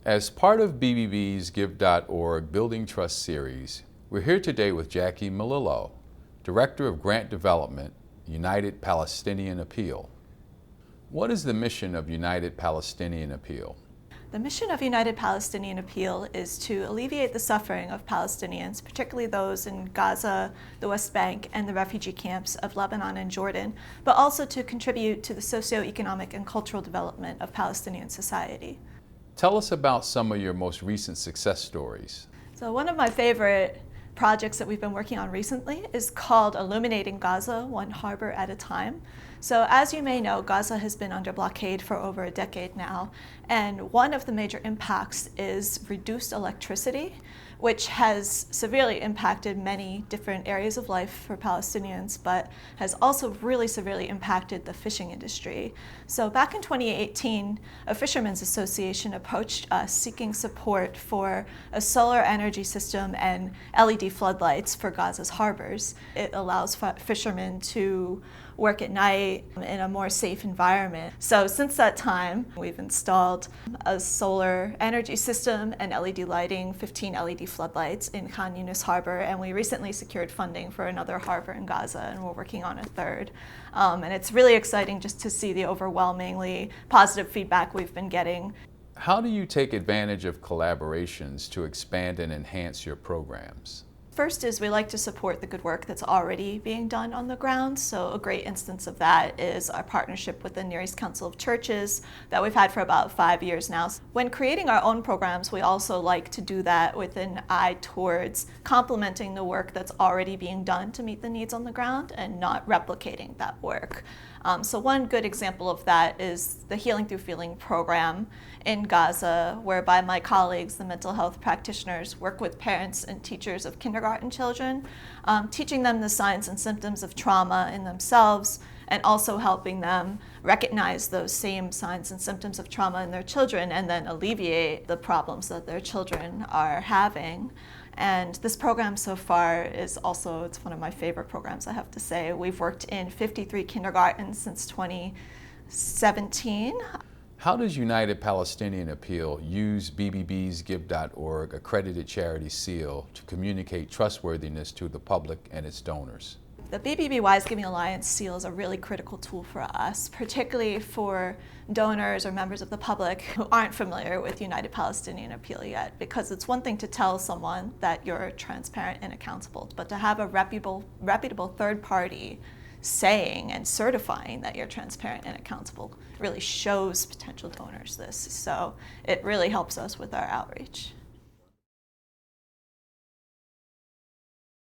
As part of BBB's Give.org Building Trust series, we're here today with Jackie Melillo, Director of Grant Development, United Palestinian Appeal. What is the mission of United Palestinian Appeal? The mission of United Palestinian Appeal is to alleviate the suffering of Palestinians, particularly those in Gaza, the West Bank, and the refugee camps of Lebanon and Jordan, but also to contribute to the socioeconomic and cultural development of Palestinian society. Tell us about some of your most recent success stories. So one of my favorite projects that we've been working on recently is called Illuminating Gaza, one harbor at a time. So as you may know, Gaza has been under blockade for over a decade now, and one of the major impacts is reduced electricity, which has severely impacted many different areas of life for Palestinians, but has also really severely impacted the fishing industry. So back in 2018, a fishermen's association approached us seeking support for a solar energy system and LED floodlights for Gaza's harbors. It allows fishermen to work at night in a more safe environment. So since that time, we've installed a solar energy system and LED lighting, 15 LED floodlights in Khan Yunis Harbor, and we recently secured funding for another harbor in Gaza, and we're working on a third. And it's really exciting just to see the overwhelmingly positive feedback we've been getting. How do you take advantage of collaborations to expand and enhance your programs? First is we like to support the good work that's already being done on the ground. So a great instance of that is our partnership with the Near East Council of Churches that we've had for about 5 years now. When creating our own programs, we also like to do that with an eye towards complementing the work that's already being done to meet the needs on the ground and not replicating that work. So one good example of that is the Healing Through Feeling program in Gaza, whereby my colleagues, the mental health practitioners, work with parents and teachers of kindergarten children, teaching them the signs and symptoms of trauma in themselves, and also helping them recognize those same signs and symptoms of trauma in their children and then alleviate the problems that their children are having. And this program so far is also, it's one of my favorite programs, I have to say. We've worked in 53 kindergartens since 2017. How does United Palestinian Appeal use BBB's Give.org accredited charity seal to communicate trustworthiness to the public and its donors? The BBB Wise Giving Alliance seal is a really critical tool for us, particularly for donors or members of the public who aren't familiar with United Palestinian Appeal yet, because it's one thing to tell someone that you're transparent and accountable, but to have a reputable third party saying and certifying that you're transparent and accountable really shows potential donors this. So it really helps us with our outreach.